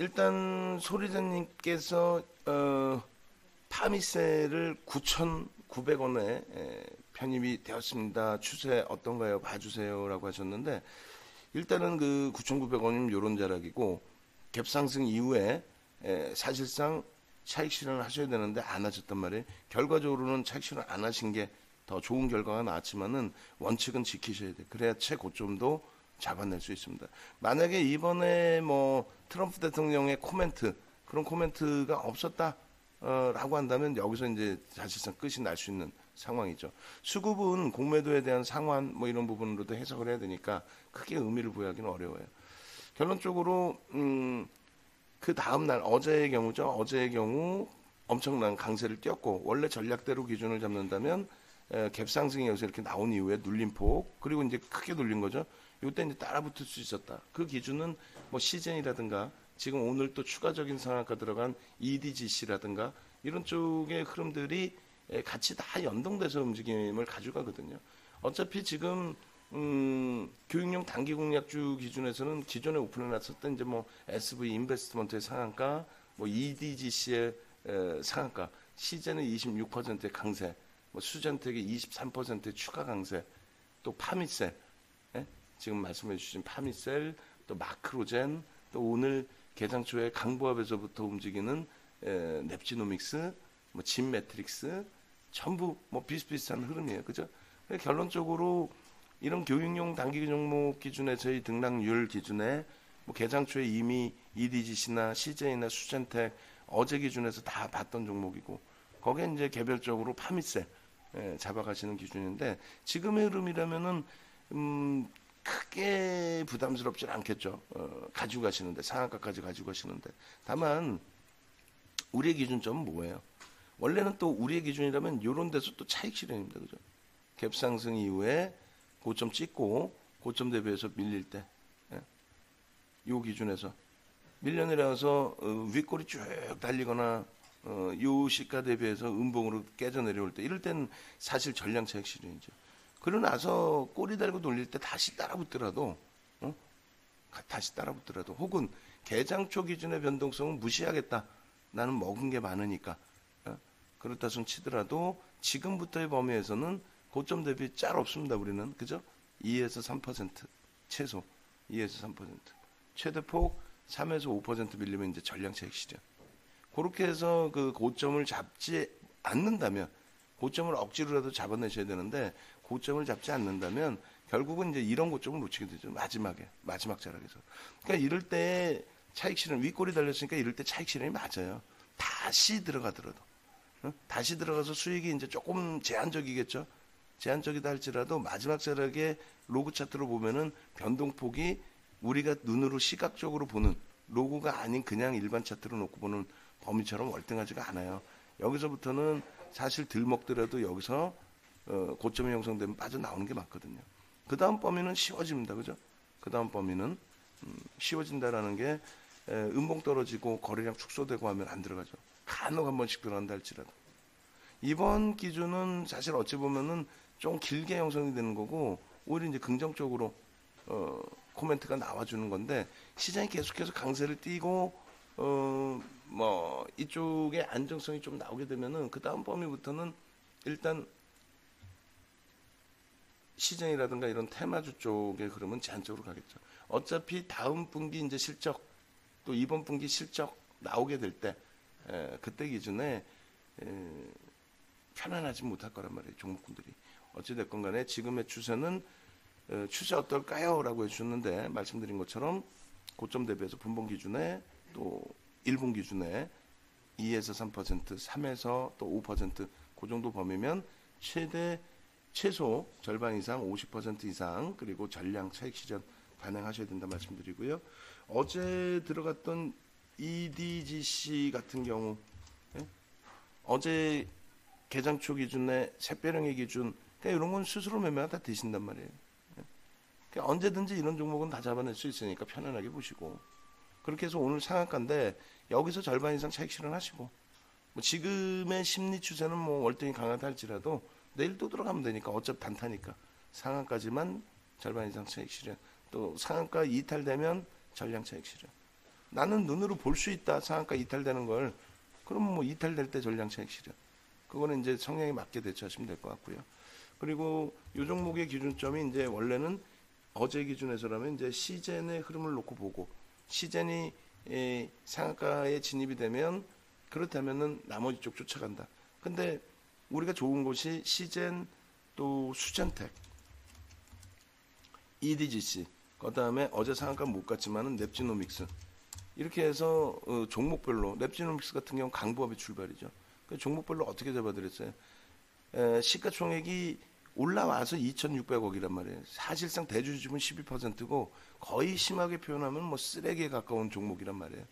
일단 소리자님께서 파미셀을 9,900원에 편입이 되었습니다. 추세 어떤가요? 봐주세요라고 하셨는데 일단은 그 9,900원이면 요런 자락이고 갭상승 이후에 사실상 차익 실현을 하셔야 되는데 안 하셨단 말이에요. 결과적으로는 차익 실현 안 하신 게 더 좋은 결과가 나왔지만은 원칙은 지키셔야 돼요. 그래야 최고점도 잡아낼 수 있습니다. 만약에 이번에 뭐 트럼프 대통령의 코멘트 그런 코멘트가 없었다라고 한다면 여기서 이제 사실상 끝이 날 수 있는 상황이죠. 수급은 공매도에 대한 상환 뭐 이런 부분으로도 해석을 해야 되니까 크게 의미를 부여하기는 어려워요. 결론적으로 그 다음 날 어제의 경우죠. 어제의 경우 엄청난 강세를 띄었고 원래 전략대로 기준을 잡는다면 갭상승이 여기서 이렇게 나온 이후에 눌림폭 그리고 이제 크게 눌린 거죠. 이때 이제 따라붙을 수 있었다. 그 기준은 뭐 시젠이라든가 지금 오늘 또 추가적인 상한가 들어간 EDGC라든가 이런 쪽의 흐름들이 같이 다 연동돼서 움직임을 가져가거든요. 어차피 지금 교육용 단기 공략주 기준에서는 기존에 오픈해놨었던 이제 뭐 SV 인베스트먼트의 상한가, 뭐 EDGC의 상한가, 시젠은 26%의 강세, 뭐 수젠텍의 23%의 추가 강세, 또 파미셀, 지금 말씀해 주신 파미셀, 또 마크로젠, 또 오늘 개장 초에 강보합에서부터 움직이는 넵지노믹스, 뭐 진매트릭스, 전부 뭐 비슷비슷한 흐름이에요. 그죠? 결론적으로 이런 교육용 단기 종목 기준에서의 등락률 기준에 뭐 개장 초에 이미 EDGC나 CJ나 수젠텍 어제 기준에서 다 봤던 종목이고 거기에 이제 개별적으로 파미셀 잡아가시는 기준인데 지금의 흐름이라면은 크게 부담스럽진 않겠죠. 가지고 가시는데 상한가까지 가지고 가시는데 다만 우리의 기준점은 뭐예요? 원래는 또 우리의 기준이라면 이런 데서 또 차익 실현입니다. 그죠? 갭 상승 이후에 고점 찍고 고점 대비해서 밀릴 때 요 기준에서 밀려내려서 윗골이 쭉 달리거나 요 시가 대비해서 음봉으로 깨져 내려올 때 이럴 때는 사실 전량 차익 실현이죠. 그러고 나서 꼬리 달고 놀릴 때 다시 따라붙더라도 혹은 개장 초 기준의 변동성은 무시하겠다. 나는 먹은 게 많으니까 그렇다 손 치더라도 지금부터의 범위에서는 고점 대비 짤 없습니다. 우리는 그죠? 2에서 3% 최소 2에서 3% 최대폭 3에서 5% 밀리면 이제 전량 차익 실현. 그렇게 해서 그 고점을 잡지 않는다면 고점을 억지로라도 잡아내셔야 되는데 고점을 잡지 않는다면 결국은 이제 이런 고점을 놓치게 되죠. 마지막 자락에서. 그러니까 이럴 때 차익 실현 윗골이 달렸으니까 이럴 때 차익 실현이 맞아요. 다시 들어가더라도 다시 들어가서 수익이 이제 조금 제한적이겠죠. 제한적이다 할지라도 마지막 자락에 로그 차트로 보면은 변동폭이 우리가 눈으로 시각적으로 보는 로고가 아닌 그냥 일반 차트로 놓고 보는 범위처럼 월등하지가 않아요. 여기서부터는 사실 들 먹더라도 여기서 고점이 형성되면 빠져나오는 게 맞거든요. 그 다음 범위는 쉬워집니다. 그죠? 그 다음 범위는 쉬워진다라는 게 음봉 떨어지고 거래량 축소되고 하면 안 들어가죠. 간혹 한 번씩 들어간다 할지라도. 이번 기준은 사실 어찌 보면은 좀 길게 형성이 되는 거고 오히려 이제 긍정적으로 코멘트가 나와주는 건데 시장이 계속해서 강세를 띠고 뭐 이쪽에 안정성이 좀 나오게 되면은 그 다음 범위부터는 일단 시장이라든가 이런 테마주 쪽의 흐름은 제한적으로 가겠죠. 어차피 다음 분기 이제 실적 또 이번 분기 실적 나오게 될 때 그때 기준에 편안하지 못할 거란 말이에요. 종목군들이. 어찌됐건 간에 지금의 추세는 추세 어떨까요? 라고 해주셨는데 말씀드린 것처럼 고점 대비해서 분봉 기준에 또 1분 기준에 2에서 3%, 3에서 또 5%그 정도 범위면 최소 절반 이상 50% 이상 그리고 전량 차익 실현 반영하셔야 된다 말씀드리고요. 어제 들어갔던 EDGC 같은 경우 어제 개장 초 기준에 샛별형의 기준 그러니까 이런 건 스스로 매매가 다 되신단 말이에요. 그러니까 언제든지 이런 종목은 다 잡아낼 수 있으니까 편안하게 보시고 그렇게 해서 오늘 상한가인데 여기서 절반 이상 차익 실현하시고 뭐 지금의 심리 추세는 뭐 월등히 강하다 할지라도 내일 또 들어가면 되니까 어차피 단타니까 상한까지만 절반 이상 차익 실현 또 상한가 이탈되면 전량 차익 실현 나는 눈으로 볼 수 있다. 상한가 이탈되는 걸. 그럼 뭐 이탈될 때 전량 차익 실현. 그거는 이제 성향에 맞게 대처하시면 될 것 같고요. 그리고 이 종목의 기준점이 이제 원래는 어제 기준에서라면 이제 시젠의 흐름을 놓고 보고 시젠이 상한가에 진입이 되면 그렇다면은 나머지 쪽 쫓아간다. 근데 우리가 좋은 곳이 시젠 또 수젠텍, EDGC, 그 다음에 어제 상한가 못 갔지만은 넵지노믹스 이렇게 해서 종목별로 넵지노믹스 같은 경우 강보합의 출발이죠. 그 종목별로 어떻게 잡아드렸어요? 시가총액이 올라와서 2,600억이란 말이에요. 사실상 대주 지분 12%고 거의 심하게 표현하면 뭐 쓰레기에 가까운 종목이란 말이에요.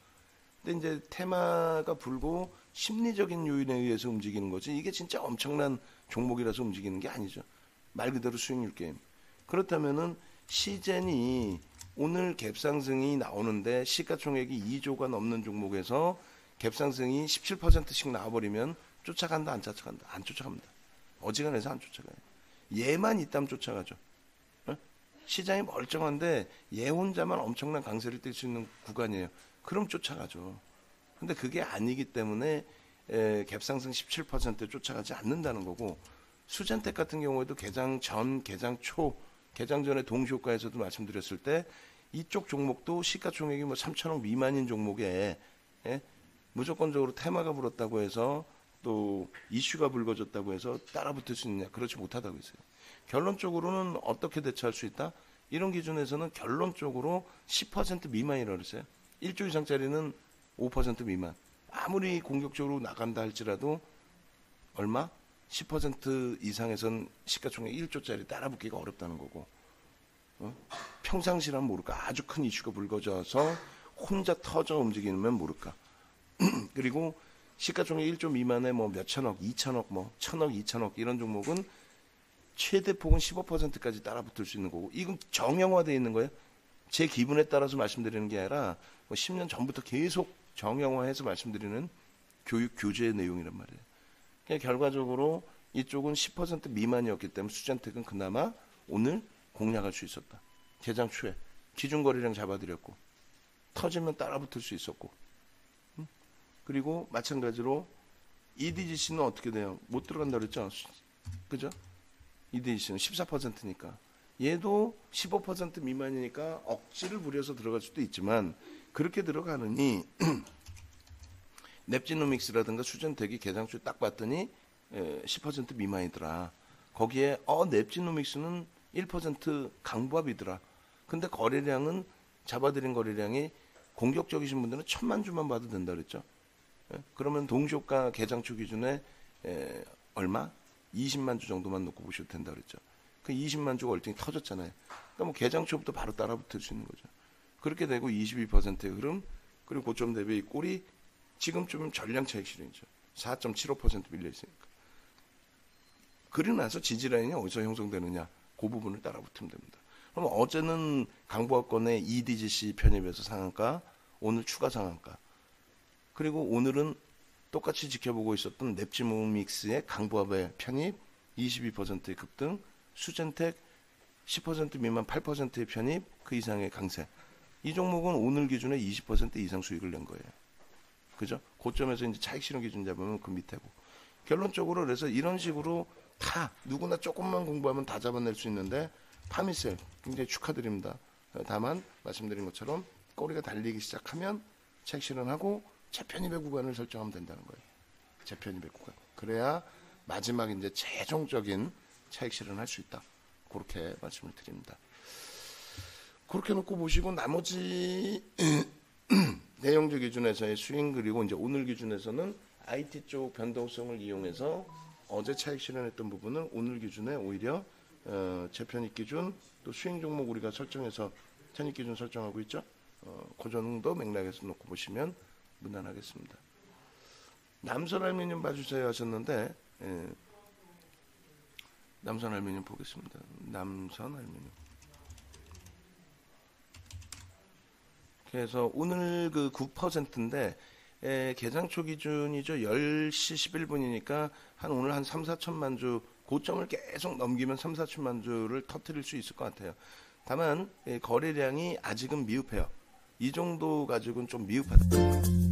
근데 이제 테마가 불고 심리적인 요인에 의해서 움직이는 거지 이게 진짜 엄청난 종목이라서 움직이는 게 아니죠. 말 그대로 수익률 게임. 그렇다면은 시젠이 오늘 갭상승이 나오는데 시가총액이 2조가 넘는 종목에서 갭상승이 17%씩 나와버리면 쫓아간다 안 쫓아간다? 안 쫓아갑니다. 어지간해서 안 쫓아가요. 얘만 있다면 쫓아가죠. 시장이 멀쩡한데 얘 혼자만 엄청난 강세를 띨 수 있는 구간이에요. 그럼 쫓아가죠. 근데 그게 아니기 때문에 갭상승 17% 쫓아가지 않는다는 거고 수젠텍 같은 경우에도 개장 전, 개장 초, 개장 전에 동시효과에서도 말씀드렸을 때 이쪽 종목도 시가총액이 뭐 3천억 미만인 종목에 무조건적으로 테마가 불었다고 해서 또 이슈가 불거졌다고 해서 따라붙을 수 있느냐? 그렇지 못하다고 했어요. 결론적으로는 어떻게 대처할 수 있다? 이런 기준에서는 결론적으로 10% 미만이라고 그랬어요. 1조 이상짜리는 5% 미만. 아무리 공격적으로 나간다 할지라도 얼마? 10% 이상에선 시가총액 1조짜리 따라붙기가 어렵다는 거고 평상시라면 모를까? 아주 큰 이슈가 불거져서 혼자 터져 움직이면 모를까? 그리고 시가총액 1조 미만의 뭐 몇천억, 2천억, 뭐 1,000억, 2천억 이런 종목은 최대 폭은 15%까지 따라붙을 수 있는 거고 이건 정형화되어 있는 거예요. 제 기분에 따라서 말씀드리는 게 아니라 뭐 10년 전부터 계속 정형화해서 말씀드리는 교육 교재의 내용이란 말이에요. 그러니까 결과적으로 이쪽은 10% 미만이었기 때문에 수젠텍은 그나마 오늘 공략할 수 있었다. 개장 초에 기준거래량 잡아드렸고 터지면 따라붙을 수 있었고 그리고 마찬가지로 EDGC는 어떻게 돼요? 못 들어간다 그랬죠? 그죠? EDGC는 14%니까 얘도 15% 미만이니까 억지를 부려서 들어갈 수도 있지만 그렇게 들어가느니 넵지노믹스라든가 수젠텍이 개장주 딱 봤더니 10% 미만이더라. 거기에 넵지노믹스는 1% 강보합이더라. 근데 거래량은 잡아들인 거래량이 공격적이신 분들은 1,000만 주만 봐도 된다 그랬죠. 그러면 동시효과 개장초 기준에 얼마? 20만 주 정도만 놓고 보셔도 된다 그랬죠. 그 20만 주가 월등히 터졌잖아요. 그러니까 뭐 개장초부터 바로 따라붙을 수 있는 거죠. 그렇게 되고 22%의 흐름 그리고 고점 대비 꼴이 지금쯤은 전량 차익 실현이죠. 4.75% 밀려 있으니까. 그리고 나서 지지라인이 어디서 형성되느냐? 그 부분을 따라붙으면 됩니다. 그럼 어제는 강보합권의 EDGC 편입에서 상한가, 오늘 추가 상한가. 그리고 오늘은 똑같이 지켜보고 있었던 넵지노믹스의 강보합의 편입, 22%의 급등, 수젠텍 10% 미만 8%의 편입, 그 이상의 강세. 이 종목은 오늘 기준에 20% 이상 수익을 낸 거예요. 그죠? 고점에서 이제 차익 실현 기준 잡으면 그 밑에고. 결론적으로 그래서 이런 식으로 다 누구나 조금만 공부하면 다 잡아낼 수 있는데 파미셀 굉장히 축하드립니다. 다만 말씀드린 것처럼 꼬리가 달리기 시작하면 차익 실현하고 재편입의 구간을 설정하면 된다는 거예요. 재편입의 구간. 그래야 마지막 이제 최종적인 차익 실현할 수 있다. 그렇게 말씀을 드립니다. 그렇게 놓고 보시고 나머지 내용적 기준에서의 수익 그리고 이제 오늘 기준에서는 IT 쪽 변동성을 이용해서 어제 차익 실현했던 부분을 오늘 기준에 오히려 재편입 기준 또 수익 종목 우리가 설정해서 편입 기준 설정하고 있죠. 그 정도 맥락에서 놓고 보시면 무난하겠습니다. 남선 알루미늄 봐주세요 하셨는데 남선 알루미늄 보겠습니다. 남선 알루미늄. 그래서 오늘 그 9%인데 개장초 기준이죠. 10시 11분이니까 한 오늘 한 3, 4천만 주 고점을 계속 넘기면 3, 4천만 주를 터뜨릴 수 있을 것 같아요. 다만 거래량이 아직은 미흡해요. 이 정도 가지고는 좀 미흡하다.